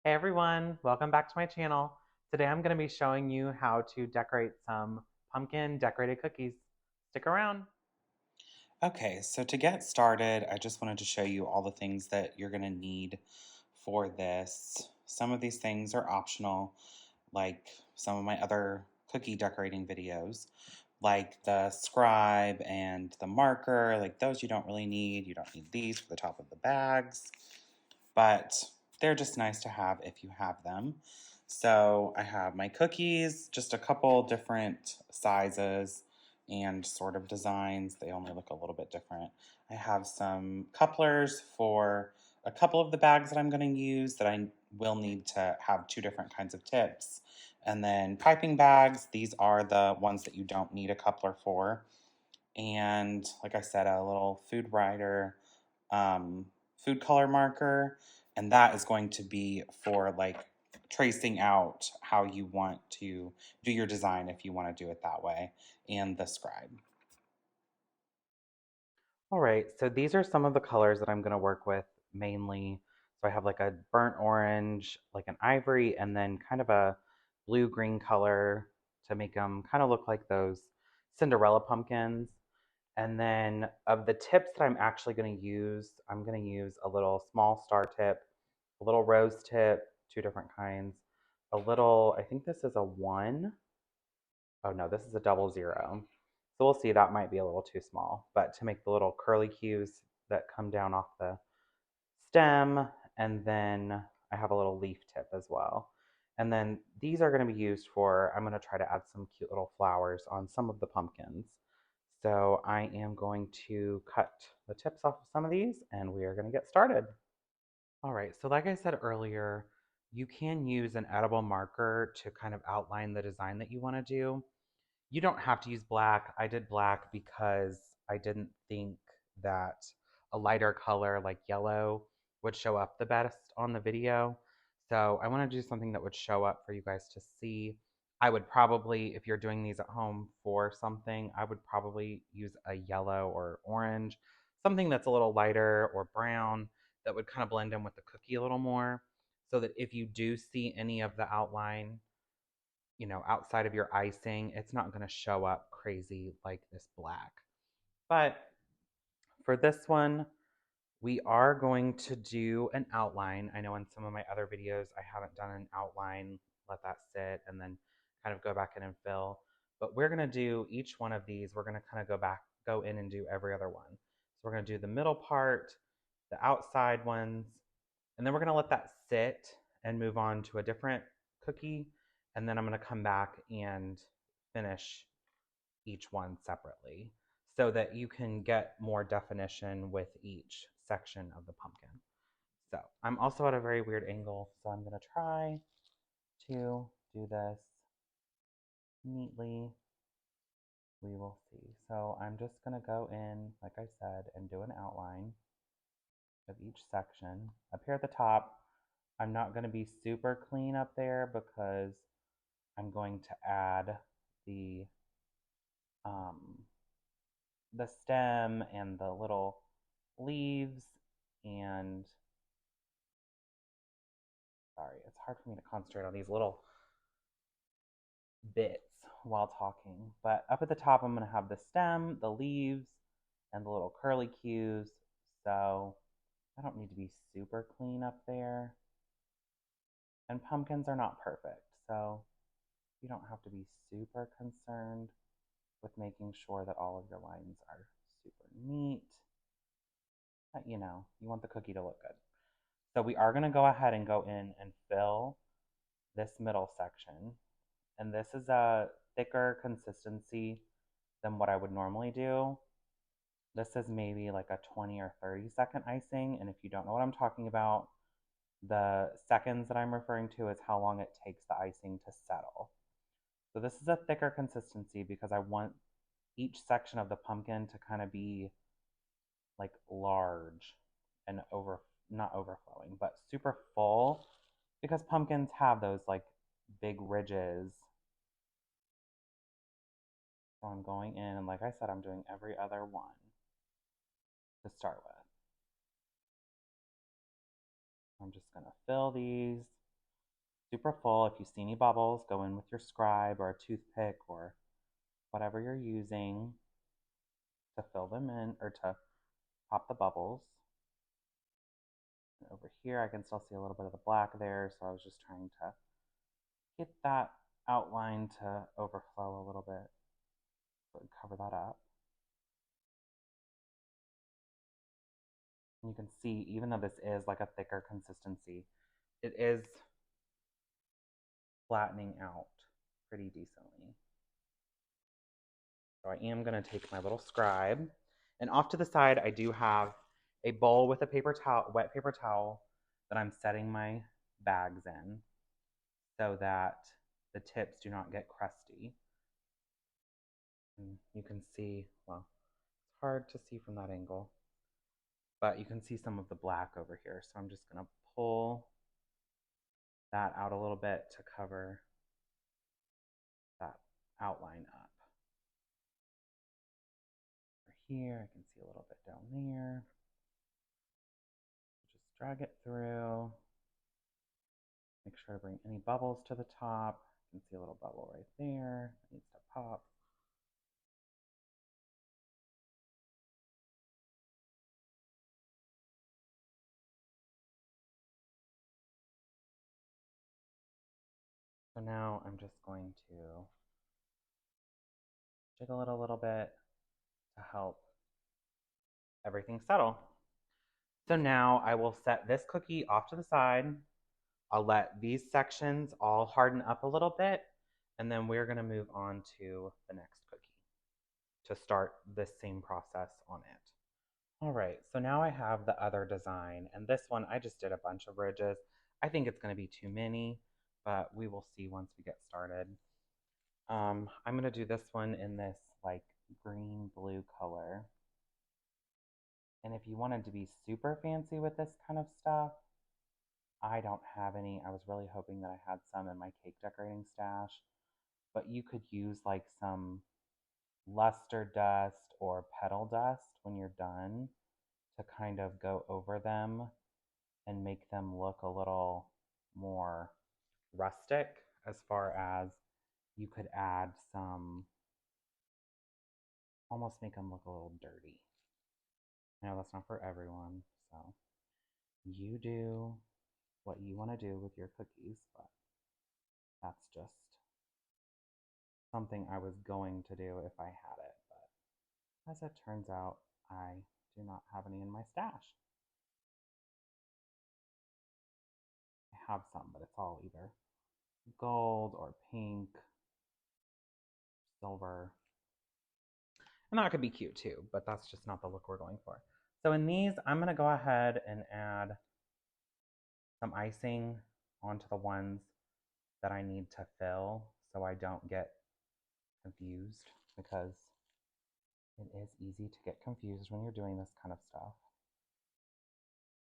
Hey everyone, welcome back to my channel. Today I'm going to be showing you how to decorate some pumpkin decorated cookies. Stick around. Okay, so to get started, I just wanted to show you all the things that you're going to need for this. Some of these things are optional, like some of my other cookie decorating videos, like the scribe and the marker. Like those you don't really need. You don't need these for the top of the bags, but they're just nice to have if you have them. So I have my cookies, just a couple different sizes and sort of designs. They only look a little bit different. I have some couplers for a couple of the bags that I'm going to use that I will need to have two different kinds of tips. And then piping bags, these are the ones that you don't need a coupler for. And like I said, a little food writer, food color marker, and that is going to be for like tracing out how you want to do your design if you want to do it that way, and the scribe. All right, so these are some of the colors that I'm going to work with mainly. So I have like a burnt orange, like an ivory, and then kind of a blue-green color to make them kind of look like those Cinderella pumpkins. And then of the tips that I'm actually going to use, I'm going to use a little small star tip, a little rose tip, two different kinds, a little, I think this is a one. Oh no, this is a double zero. So we'll see, that might be a little too small. But to make the little curly cues that come down off the stem, and then I have a little leaf tip as well. And then these are going to be used for, I'm going to try to add some cute little flowers on some of the pumpkins. So I am going to cut the tips off of some of these and we are going to get started. All right, so like I said earlier, you can use an edible marker to kind of outline the design that you want to do. You don't have to use black. I did black because I didn't think that a lighter color like yellow would show up the best on the video. So I want to do something that would show up for you guys to see. I would probably, if you're doing these at home for something, I would probably use a yellow or orange, something that's a little lighter or brown that would kind of blend in with the cookie a little more so that if you do see any of the outline outside of your icing, it's not going to show up crazy like this black. But for this one, we are going to do an outline. I know in some of my other videos, I haven't done an outline, let that sit, and then kind of go back in and fill. But we're going to do each one of these. We're going to kind of go in and do every other one. So we're going to do the middle part, the outside ones, and then we're going to let that sit and move on to a different cookie. And then I'm going to come back and finish each one separately so that you can get more definition with each section of the pumpkin. So I'm also at a very weird angle, so I'm going to try to do this neatly. We will see. So I'm just going to go in, like I said, and do an outline of each section. Up here at the top, I'm not going to be super clean up there because I'm going to add the um, the stem and the little leaves and sorry, it's hard for me to concentrate on these little bits while talking. But up at the top, I'm going to have the stem, the leaves, and the little curly cues. So I don't need to be super clean up there. And pumpkins are not perfect, so you don't have to be super concerned with making sure that all of your lines are super neat. You want the cookie to look good. So we are going to go ahead and go in and fill this middle section. And this is a thicker consistency than what I would normally do. This is maybe like a 20 or 30-second icing. And if you don't know what I'm talking about, the seconds that I'm referring to is how long it takes the icing to settle. So this is a thicker consistency because I want each section of the pumpkin to kind of be like large and not overflowing, but super full because pumpkins have those like big ridges. So I'm going in, and like I said, I'm doing every other one to start with. I'm just going to fill these super full. If you see any bubbles, go in with your scribe or a toothpick or whatever you're using to fill them in or to pop the bubbles. And over here, I can still see a little bit of the black there, so I was just trying to get that outline to overflow a little bit. So cover that up. And you can see, even though this is like a thicker consistency, it is flattening out pretty decently. So I am going to take my little scribe. And off to the side, I do have a bowl with a paper towel, wet paper towel, that I'm setting my bags in so that the tips do not get crusty. And you can see, well, it's hard to see from that angle, but you can see some of the black over here. So I'm just going to pull that out a little bit to cover that outline up. Over here, I can see a little bit down there. Just drag it through. Make sure to bring any bubbles to the top. You can see a little bubble right there. It needs to pop. So now I'm just going to jiggle it a little bit to help everything settle. So now I will set this cookie off to the side. I'll let these sections all harden up a little bit, and then we're going to move on to the next cookie to start this same process on it. All right, so now I have the other design, and this one I just did a bunch of ridges. I think it's going to be too many, but we will see once we get started. I'm going to do this one in this like green blue color. And if you wanted to be super fancy with this kind of stuff, I don't have any. I was really hoping that I had some in my cake decorating stash, but you could use like some luster dust or petal dust when you're done to kind of go over them and make them look a little more rustic, as far as you could add some, almost make them look a little dirty. I know that's not for everyone, so you do what you want to do with your cookies, but that's just something I was going to do if I had it. But as it turns out, I do not have any in my stash. I have some, but it's all either gold or pink, silver. And that could be cute too, but that's just not the look we're going for. So in these, I'm going to go ahead and add some icing onto the ones that I need to fill so I don't get confused, because it is easy to get confused when you're doing this kind of stuff.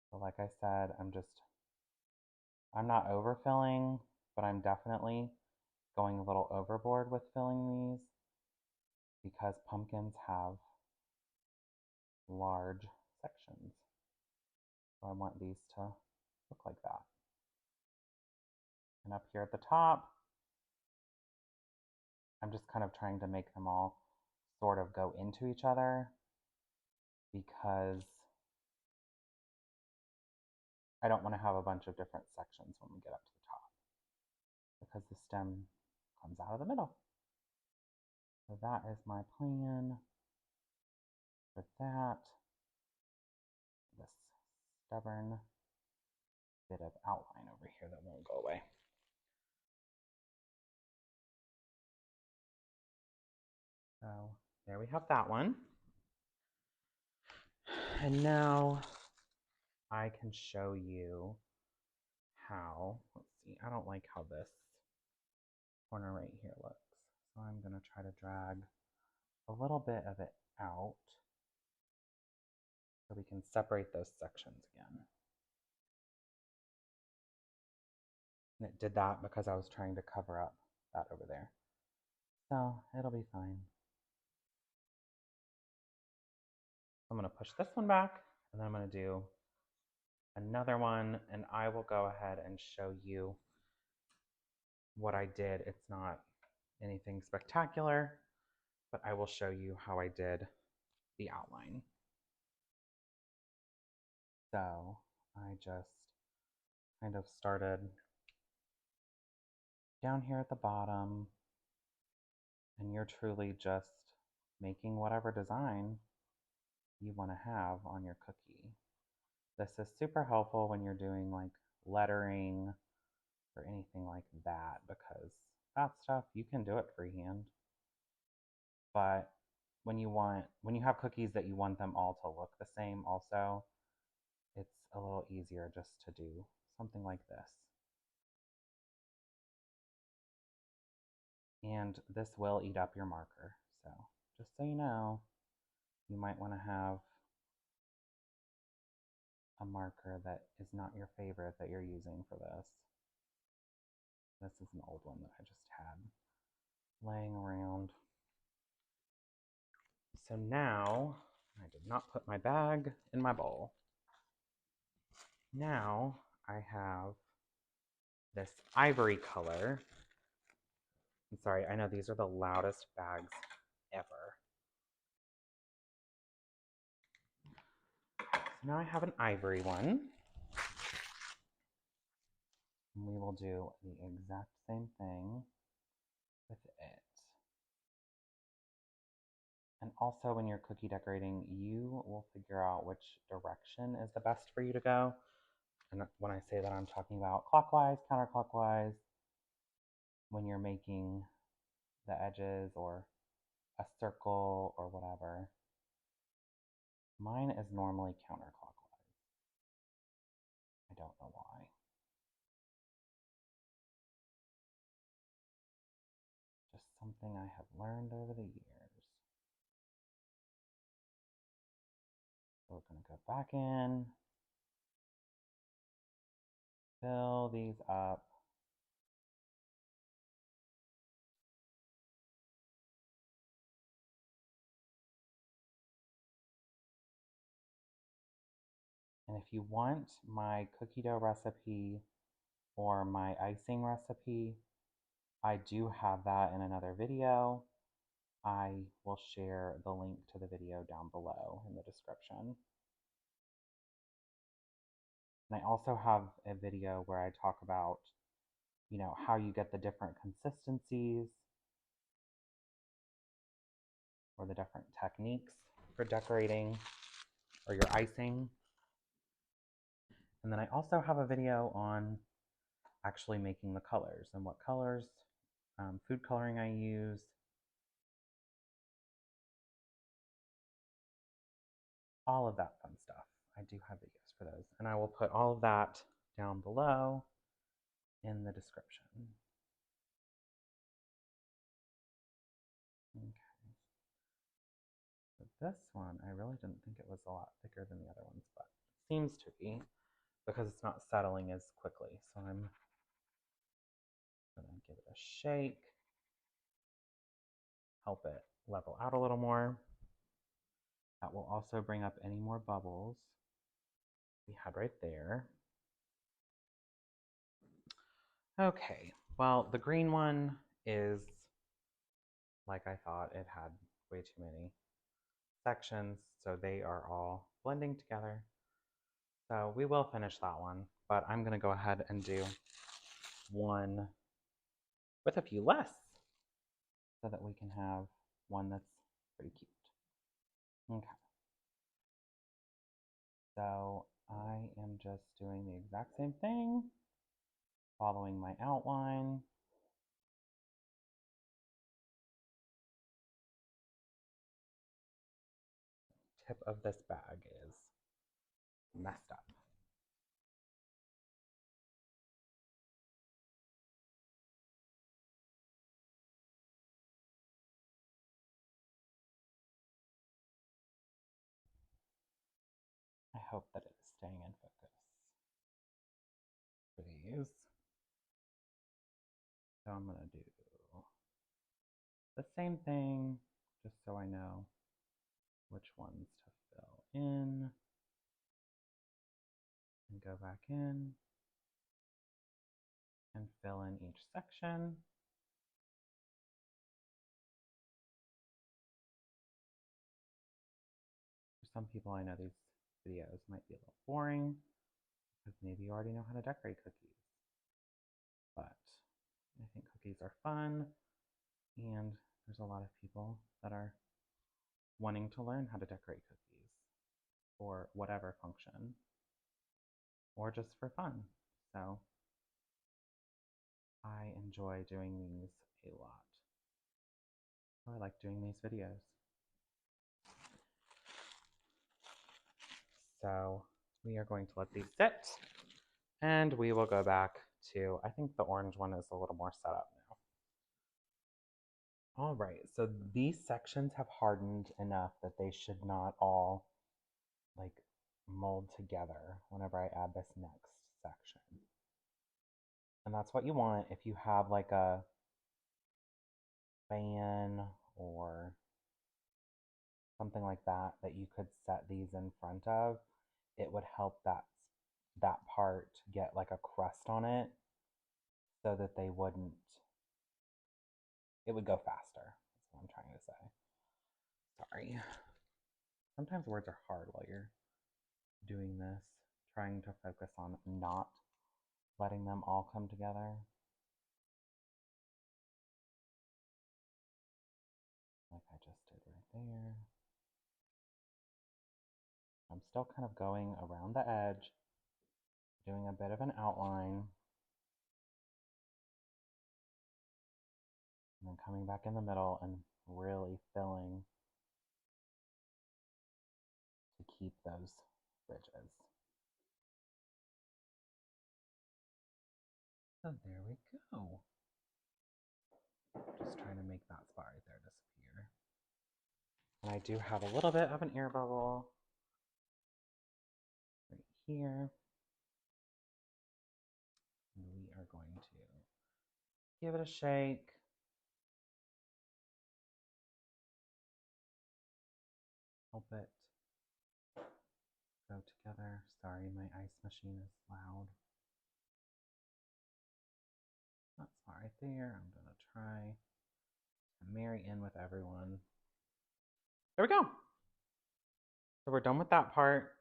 So like I said, I'm not overfilling, but I'm definitely going a little overboard with filling these because pumpkins have large sections. So I want these to look like that. And up here at the top, I'm just kind of trying to make them all sort of go into each other, because I don't want to have a bunch of different sections when we get up to the top, because the stem comes out of the middle. So that is my plan for that. This stubborn bit of outline over here that won't go away. So there we have that one. And now I can show you how, let's see, I don't like how this corner right here looks. So I'm going to try to drag a little bit of it out so we can separate those sections again. And it did that because I was trying to cover up that over there. So it'll be fine. I'm going to push this one back, and then I'm going to do another one, and I will go ahead and show you what I did. It's not anything spectacular, but I will show you how I did the outline. So I just kind of started down here at the bottom, and you're truly just making whatever design you want to have on your cookie. This is super helpful when you're doing like lettering or anything like that, because that stuff you can do it freehand. But when you have cookies that you want them all to look the same also, it's a little easier just to do something like this. And this will eat up your marker. So just so you know, you might want to have a marker that is not your favorite that you're using for this. This is an old one that I just had laying around. So now, I did not put my bag in my bowl. Now I have this ivory color. I'm sorry, I know these are the loudest bags ever. So now I have an ivory one. And we will do the exact same thing with it. And also when you're cookie decorating, you will figure out which direction is the best for you to go. And when I say that, I'm talking about clockwise, counterclockwise, when you're making the edges or a circle or whatever. Mine is normally counterclockwise. I don't know why. Just something I have learned over the years. So we're going to go back in, fill these up. And if you want my cookie dough recipe or my icing recipe, I do have that in another video. I will share the link to the video down below in the description. And I also have a video where I talk about, how you get the different consistencies or the different techniques for decorating or your icing. And then I also have a video on actually making the colors and what colors, food coloring I use, all of that fun stuff. I do have videos for those. And I will put all of that down below in the description. Okay. So this one, I really didn't think it was a lot thicker than the other ones, but it seems to be because it's not settling as quickly. So I'm going to give it a shake, help it level out a little more. That will also bring up any more bubbles we had right there. Okay, well, the green one is like I thought. It had way too many sections, so they are all blending together. So we will finish that one, but I'm going to go ahead and do one with a few less so that we can have one that's pretty cute. Okay. So I am just doing the exact same thing, following my outline. Tip of this bag is messed up. I hope that it is staying in focus for these. So I'm going to do the same thing just so I know which ones to fill in and go back in and fill fill in each section. For some people, I know these videos might be a little boring because maybe you already know how to decorate cookies. But I think cookies are fun, and there's a lot of people that are wanting to learn how to decorate cookies for whatever function or just for fun. So I enjoy doing these a lot. So I like doing these videos. So we are going to let these sit and we will go back to, I think the orange one is a little more set up now. All right, so these sections have hardened enough that they should not all like mold together whenever I add this next section. And that's what you want if you have like a fan or something like that that you could set these in front of. It would help that part get like a crust on it so that they wouldn't, it would go faster. That's what I'm trying to say. Sorry. Sometimes words are hard while you're doing this, trying to focus on not letting them all come together. Like I just did right there. I'm still kind of going around the edge, doing a bit of an outline, and then coming back in the middle and really filling to keep those ridges. So there we go. Just trying to make that spot right there disappear. And I do have a little bit of an air bubble right here. And we are going to give it a shake. Help it go together. Sorry, my ice machine is loud. That spot right there. I'm going to try to marry in with everyone. There we go. So we're done with that part.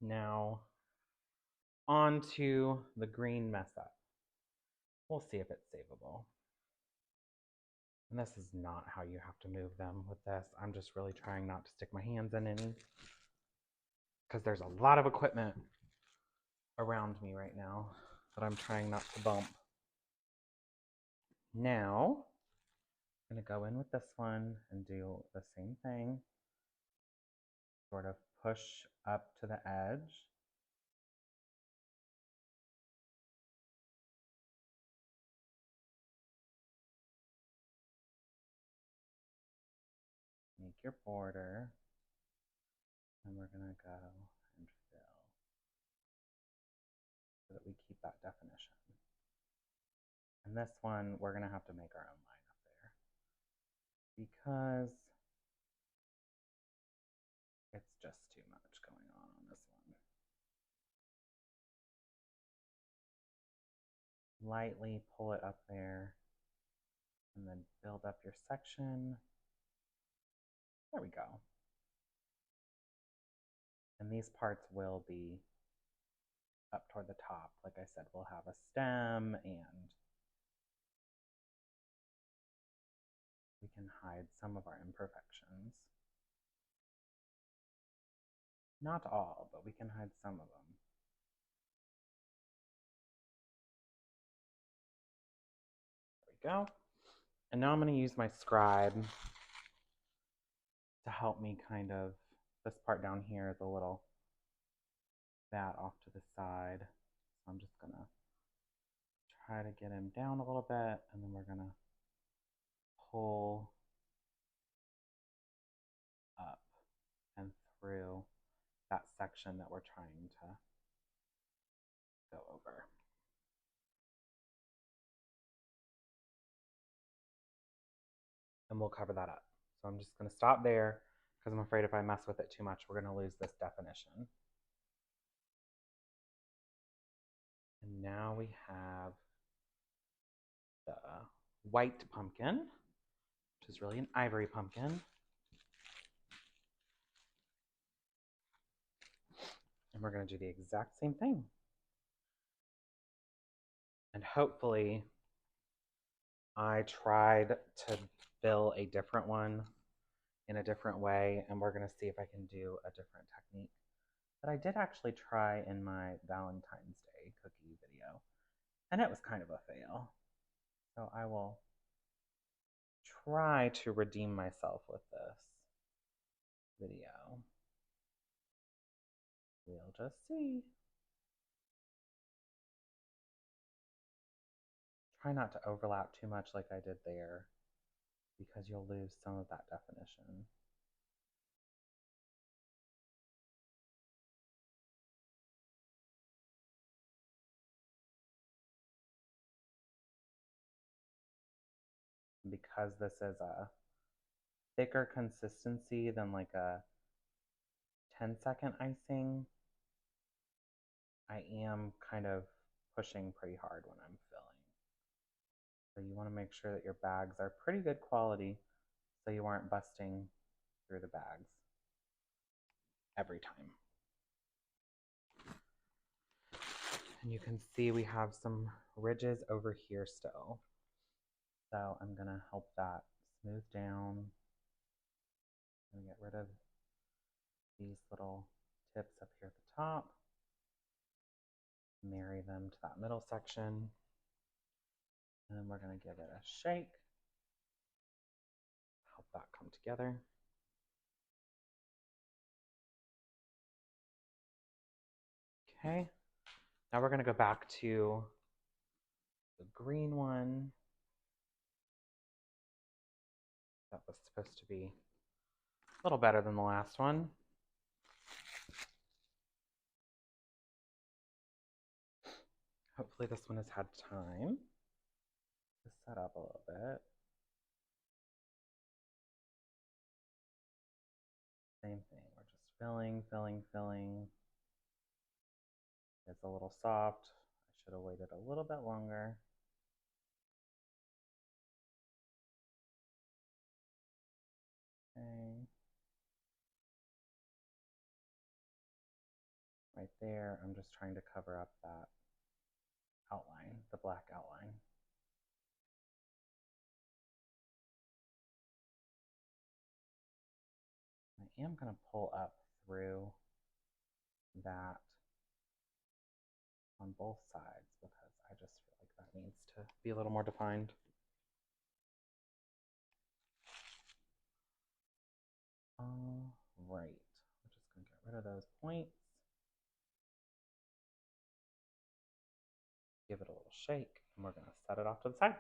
Now on to the green mess up. We'll see if it's savable. And this is not how you have to move them with this. I'm just really trying not to stick my hands in any because there's a lot of equipment around me right now that I'm trying not to bump. Now, I'm going to go in with this one and do the same thing. Sort of push up to the edge. Make your border. And we're going to go and fill so that we keep that definition. And this one, we're going to have to make our own line up there because it's just too much going on this one. Lightly pull it up there and then build up your section. There we go. And these parts will be up toward the top. Like I said, we'll have a stem and we can hide some of our imperfections. Not all, but we can hide some of them. There we go. And now I'm going to use my scribe to help me kind of, this part down here is a little fat off to the side. So I'm just going to try to get him down a little bit, and then we're going to pull up and through that section that we're trying to go over. And we'll cover that up. So I'm just going to stop there because I'm afraid if I mess with it too much, we're going to lose this definition. And now we have white pumpkin, which is really an ivory pumpkin. And we're going to do the exact same thing. And hopefully I tried to fill a different one in a different way, and we're going to see if I can do a different technique that I did actually try in my Valentine's Day cookie video, and it was kind of a fail. So I will try to redeem myself with this video. We'll just see. Try not to overlap too much like I did there because you'll lose some of that definition. Because this is a thicker consistency than like a 10-second icing, I am kind of pushing pretty hard when I'm filling. So you want to make sure that your bags are pretty good quality so you aren't busting through the bags every time. And you can see we have some ridges over here still. So I'm going to help that smooth down. I'm going to get rid of these little tips up here at the top. Marry them to that middle section. And then we're going to give it a shake. Help that come together. Okay. Now we're going to go back to the green one. That was supposed to be a little better than the last one. Hopefully this one has had time to set up a little bit. Same thing, we're just filling, filling, filling. It's a little soft. I should have waited a little bit longer. Okay. Right there, I'm just trying to cover up that outline, the black outline. I am going to pull up through that on both sides because I just feel like that needs to be a little more defined. All right, we're just going to get rid of those points. Give it a little shake, and we're going to set it off to the side.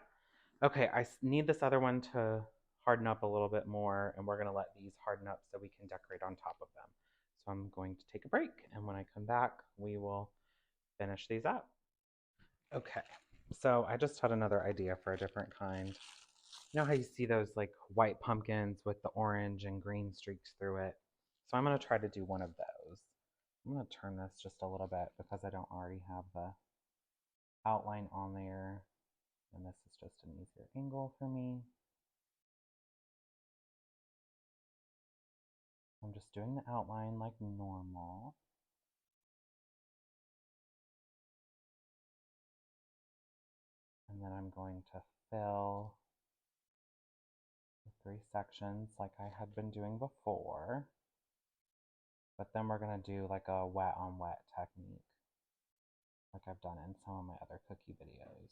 Okay, I need this other one to harden up a little bit more, and we're going to let these harden up so we can decorate on top of them. So I'm going to take a break, and when I come back, we will finish these up. Okay, so I just had another idea for a different kind. You know how you see those like white pumpkins with the orange and green streaks through it? So I'm going to try to do one of those. I'm going to turn this just a little bit because I don't already have the outline on there. And this is just an easier angle for me. I'm just doing the outline like normal. And then I'm going to fill the 3 sections like I had been doing before. But then we're going to do like a wet on wet technique like I've done in some of my other cookie videos.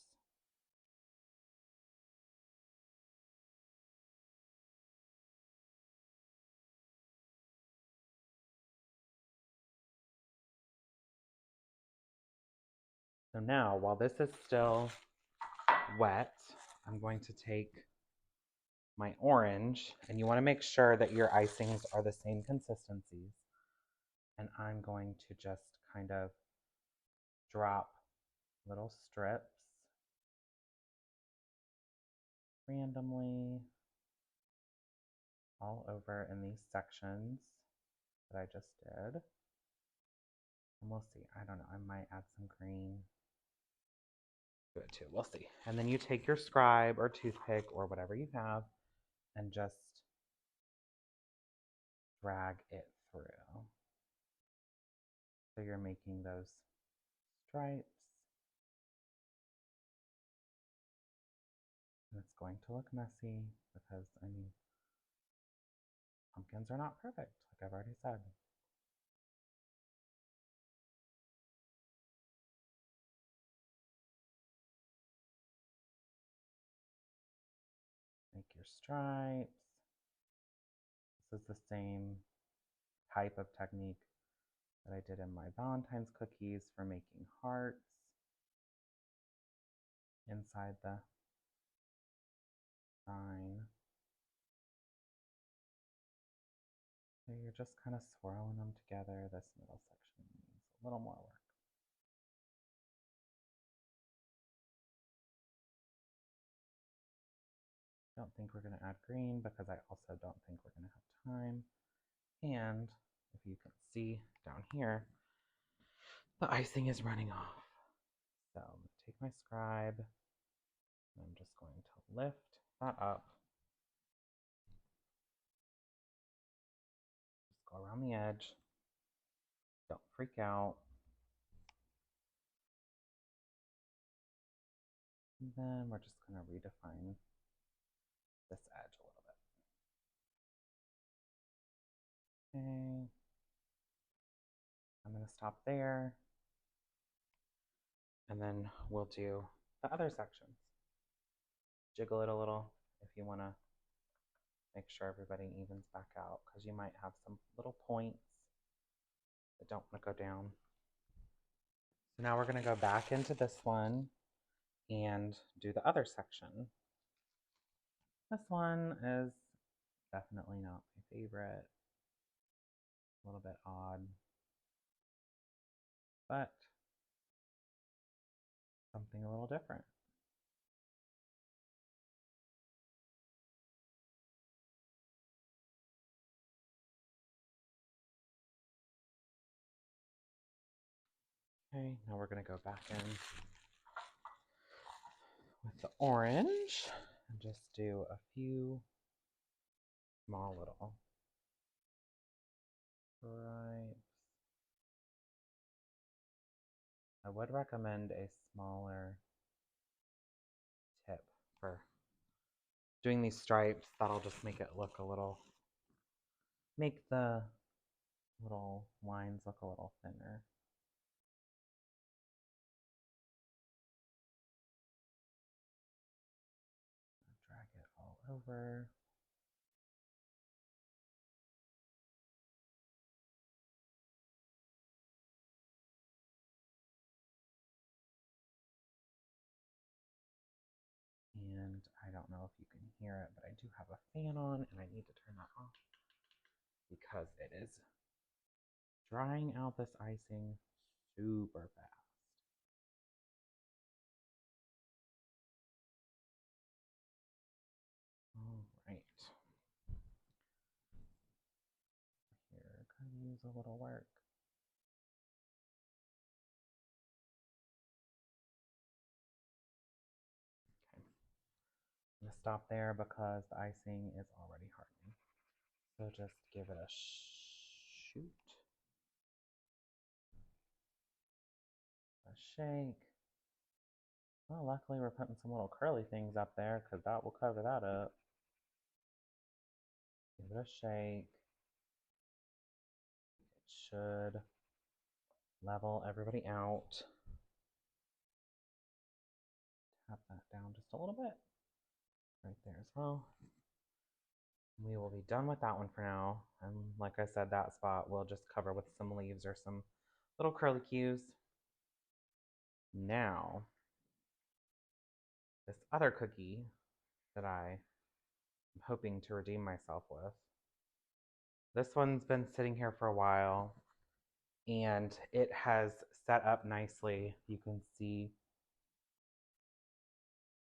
So now, while this is still wet, I'm going to take my orange, and you want to make sure that your icings are the same consistencies. And I'm going to just kind of drop little strips randomly all over in these sections that I just did. And we'll see. I don't know. I might add some green. do it too. We'll see. And then you take your scribe or toothpick or whatever you have and just drag it through. So you're making those stripes. And it's going to look messy because, I mean, pumpkins are not perfect, like I've already said. Make your stripes. This is the same type of technique that I did in my Valentine's cookies for making hearts inside the sign. So you're just kind of swirling them together. This middle section needs a little more work. Don't think we're going to add green because I also don't think we're going to have time. And if you can see down here, the icing is running off. So I'm going to take my scribe and I'm just going to lift that up. Just go around the edge. Don't freak out. And then we're just going to redefine this edge a little bit. Okay. I'm going to stop there. And then we'll do the other sections. Jiggle it a little if you want to make sure everybody evens back out because you might have some little points that don't want to go down. So now we're going to go back into this one and do the other section. This one is definitely not my favorite. A little bit odd, but something a little different. Okay, now we're going to go back in with the orange and just do a few small little stripes. I would recommend a smaller tip for doing these stripes. That'll just make it look a little, make the little lines look a little thinner. Drag it all over. And I don't know if you can hear it, but I do have a fan on and I need to turn that off because it is drying out this icing super fast. All right. Here, could use a little work. Okay. I'm going to stop there because the icing is already hardening. So just give it a shoot, a shake. Well, luckily we're putting some little curly things up there because that will cover that up. Give it a shake. It should level everybody out. Tap that down just a little bit. Right there as well. We will be done with that one for now. And like I said, that spot we'll just cover with some leaves or some little curly cues. Now, this other cookie that I am hoping to redeem myself with. This one's been sitting here for a while and it has set up nicely. You can see.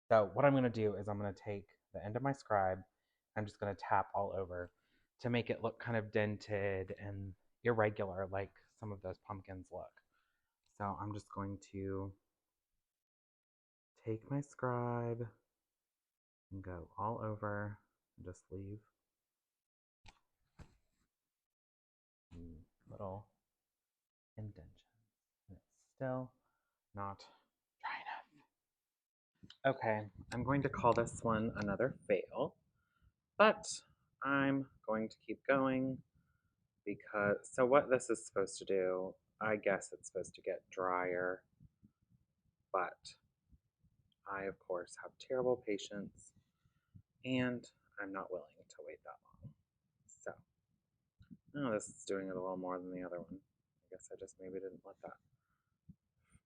So what I'm going to do is I'm going to take the end of my scribe. I'm just going to tap all over to make it look kind of dented and irregular like some of those pumpkins look. So I'm just going to take my scribe and go all over and just leave little indentions. And it's still not dry enough. Okay, I'm going to call this one another fail, but I'm going to keep going because, so what this is supposed to do, I guess it's supposed to get drier, but I, of course, have terrible patience and I'm not willing to wait that long. So, oh, this is doing it a little more than the other one. I guess I just maybe didn't let that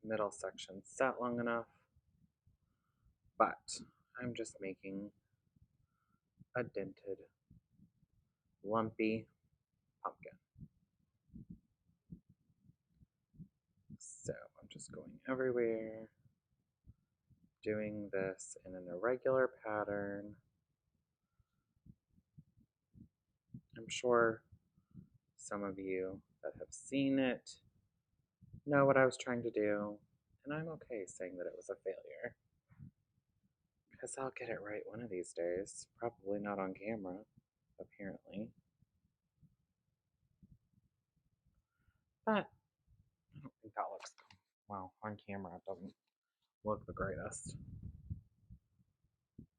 middle section set long enough. But I'm just making a dented, lumpy pumpkin. So I'm just going everywhere, doing this in an irregular pattern. I'm sure some of you that have seen it know what I was trying to do, and I'm okay saying that it was a failure. Because I'll get it right one of these days. Probably not on camera, apparently. But I don't think that looks, well, on camera it doesn't look the greatest.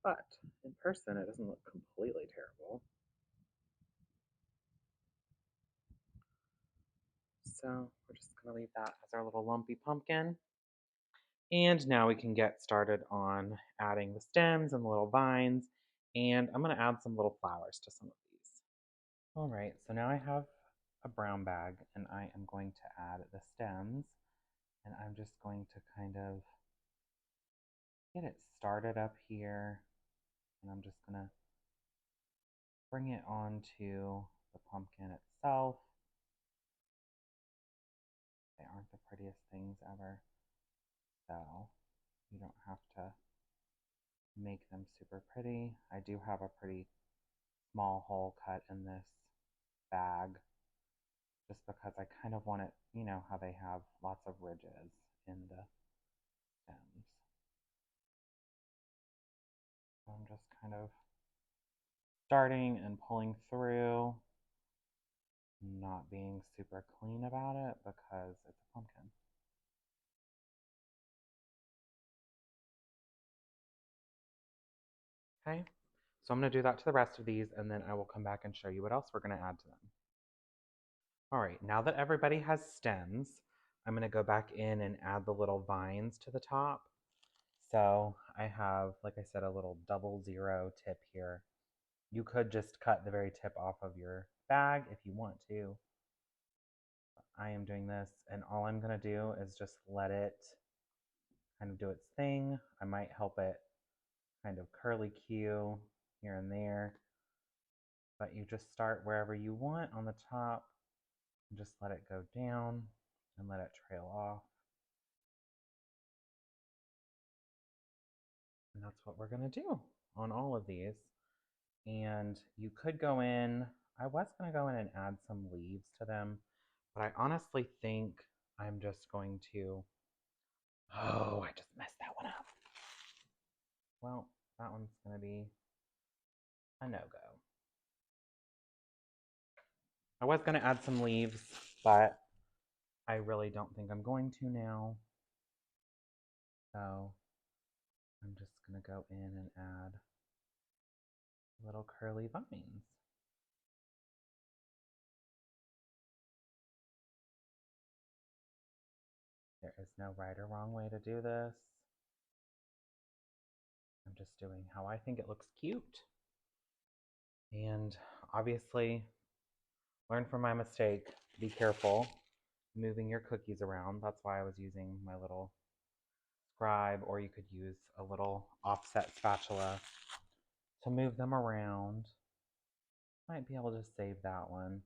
But in person it doesn't look completely terrible. So we're just going to leave that as our little lumpy pumpkin. And now we can get started on adding the stems and the little vines. And I'm going to add some little flowers to some of these. All right, so now I have a brown bag and I am going to add the stems. And I'm just going to kind of get it started up here. And I'm just going to bring it onto the pumpkin itself. They aren't the prettiest things ever, so you don't have to make them super pretty. I do have a pretty small hole cut in this bag just because I kind of want it, you know, how they have lots of ridges in the stems. So I'm just kind of starting and pulling through, not being super clean about it because it's a pumpkin. Okay, so I'm going to do that to the rest of these and then I will come back and show you what else we're going to add to them. All right, now that everybody has stems, I'm going to go back in and add the little vines to the top. So I have, like I said, a little 00 tip here. You could just cut the very tip off of your bag if you want to. I am doing this, and all I'm going to do is just let it kind of do its thing. I might help it kind of curly Q here and there, but you just start wherever you want on the top and just let it go down and let it trail off. And that's what we're going to do on all of these. And you could go in, I was going to go in and add some leaves to them, but I honestly think I'm just going to, oh, I just messed that one up. Well, that one's going to be a no-go. I was going to add some leaves, but I really don't think I'm going to now. So I'm just going to go in and add little curly vines. There is no right or wrong way to do this. I'm just doing how I think it looks cute. And obviously, learn from my mistake. Be careful moving your cookies around. That's why I was using my little scribe, or you could use a little offset spatula to move them around. Might be able to save that one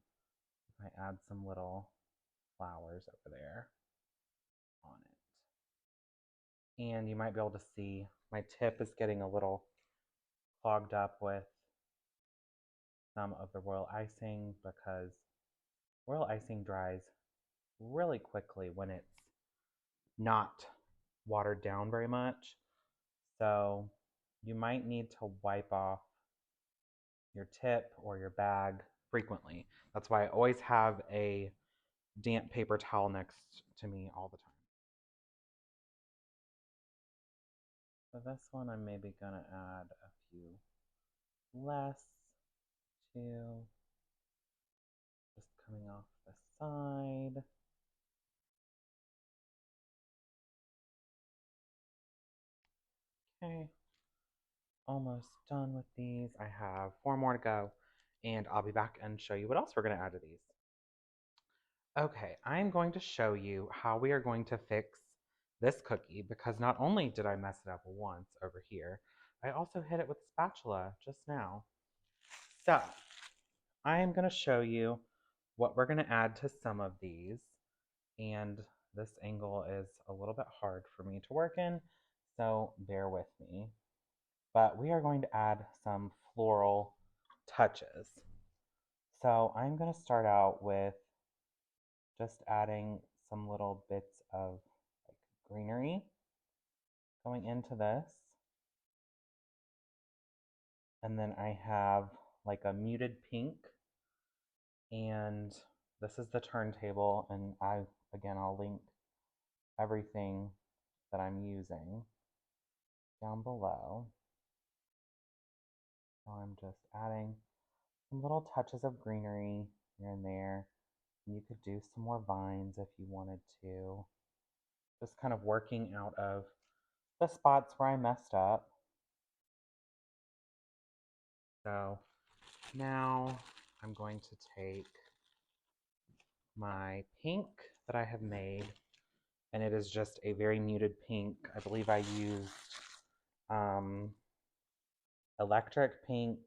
if I add some little flowers over there on it. And you might be able to see my tip is getting a little clogged up with some of the royal icing because royal icing dries really quickly when it's not watered down very much. So you might need to wipe off your tip or your bag frequently. That's why I always have a damp paper towel next to me all the time. So this one I'm maybe gonna add a few less to just coming off the side. Okay, almost done with these. I have 4 more to go, and I'll be back and show you what else we're gonna add to these. Okay, I'm going to show you how we are going to fix this cookie because not only did I mess it up once over here, I also hit it with a spatula just now. So, I am going to show you what we're going to add to some of these, and this angle is a little bit hard for me to work in, so bear with me. But we are going to add some floral touches. So, I'm going to start out with just adding some little bits of like greenery going into this. And then I have like a muted pink, and this is the turntable, and I'll link everything that I'm using down below. So I'm just adding some little touches of greenery here and there. And you could do some more vines if you wanted to. Just kind of working out of the spots where I messed up. So now I'm going to take my pink that I have made, and it is just a very muted pink. I believe I used um, electric pink,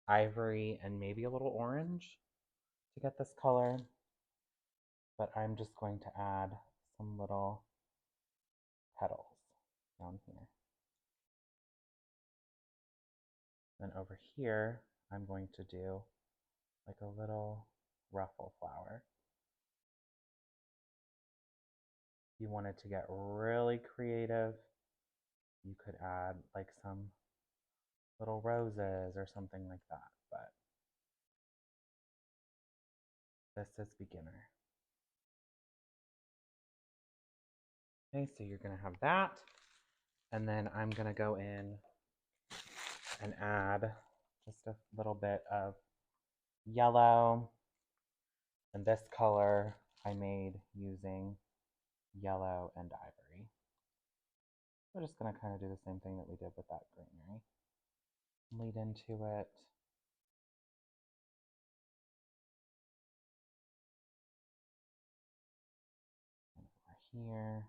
ivory, and maybe a little orange to get this color. But I'm just going to add some little petals down here. Then over here, I'm going to do like a little ruffle flower. If you wanted to get really creative, you could add like some little roses or something like that. But this is beginner. Okay, so you're going to have that. And then I'm going to go in and add just a little bit of yellow. And this color I made using yellow and ivory. We're just going to kind of do the same thing that we did with that greenery. Lead into it. And over here,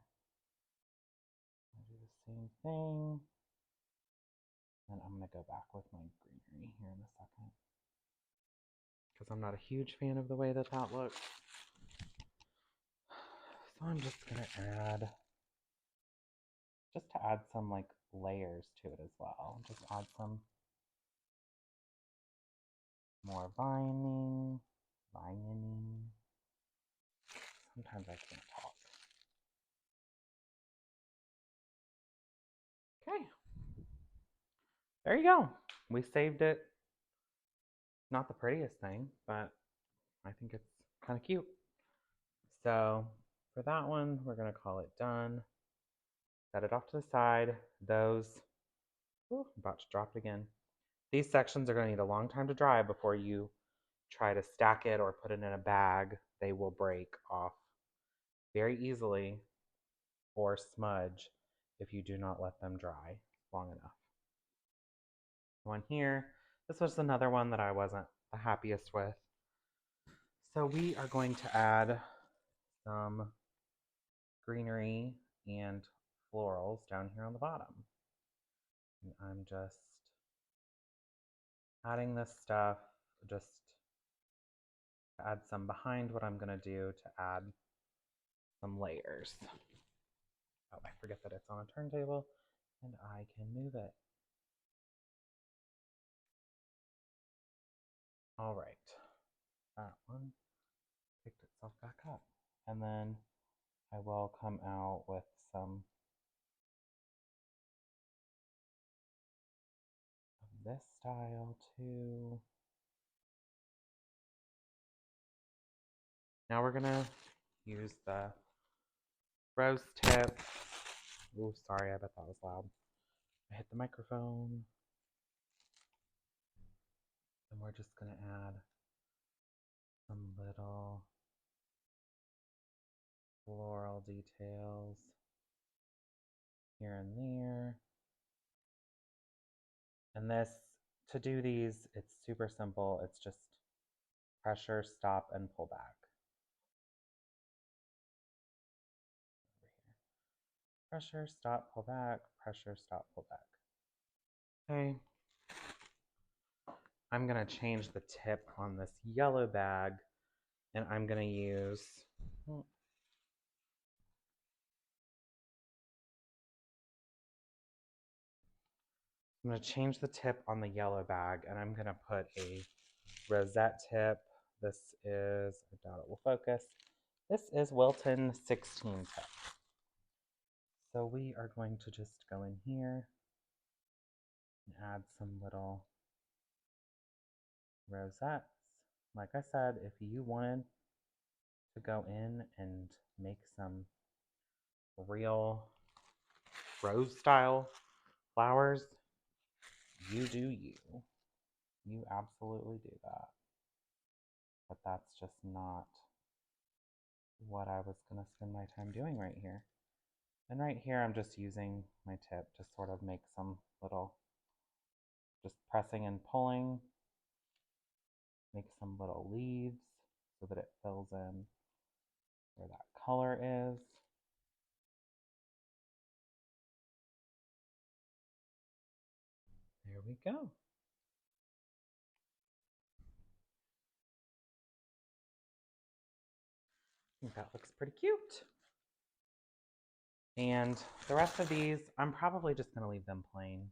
I'll do the same thing. And I'm going to go back with my greenery here in a second, because I'm not a huge fan of the way that that looks. So I'm just going to add, just to add some like layers to it as well. Just add some more vining. Sometimes I can't talk. Okay, there you go. We saved it. Not the prettiest thing, but I think it's kind of cute. So for that one, we're going to call it done. Set it off to the side. Those, I'm about to drop it again. These sections are going to need a long time to dry before you try to stack it or put it in a bag. They will break off very easily or smudge if you do not let them dry long enough. One here, this was another one that I wasn't the happiest with. So we are going to add some greenery and florals down here on the bottom. And I'm just adding this stuff just to add some behind what I'm going to do to add some layers. Oh, I forget that it's on a turntable and I can move it. All right, that one picked itself back up. And then I will come out with some this style too. Now we're gonna use the rose tip. Oh, sorry, I bet that was loud. I hit the microphone. And we're just gonna add some little floral details here and there. And this, to do these, it's super simple. It's just pressure, stop, and pull back. Over here. Pressure, stop, pull back, pressure, stop, pull back. Okay. I'm gonna change the tip on this yellow bag and I'm gonna use, I'm gonna change the tip on the yellow bag and I'm gonna put a rosette tip. This is, I doubt it will focus. This is Wilton 16 tip. So we are going to just go in here and add some little rosettes. Like I said, if you wanted to go in and make some real rose style flowers, you do you. You absolutely do that. But that's just not what I was going to spend my time doing right here. And right here, I'm just using my tip to sort of make some little, just pressing and pulling, make some little leaves so that it fills in where that color is. There we go. I think that looks pretty cute. And the rest of these, I'm probably just going to leave them plain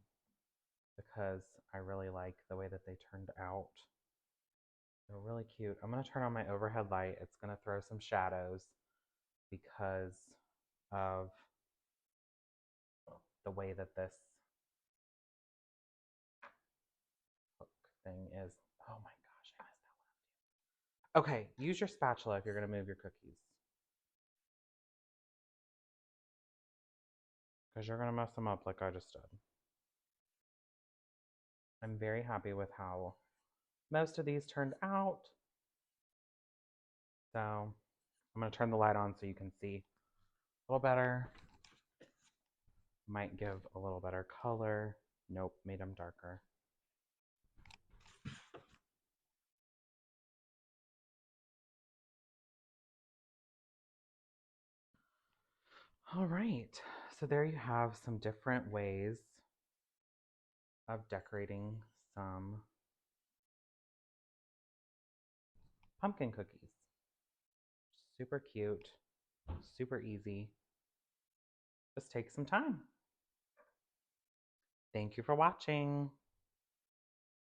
because I really like the way that they turned out. They're really cute. I'm going to turn on my overhead light. It's going to throw some shadows because of the way that this hook thing is. Oh my gosh, I missed that one. Okay, use your spatula if you're going to move your cookies. Because you're going to mess them up like I just did. I'm very happy with how most of these turned out. So I'm going to turn the light on so you can see a little better. Might give a little better color. Nope, made them darker. All right, so there you have some different ways of decorating some pumpkin cookies. Super cute, super easy. Just take some time. Thank you for watching.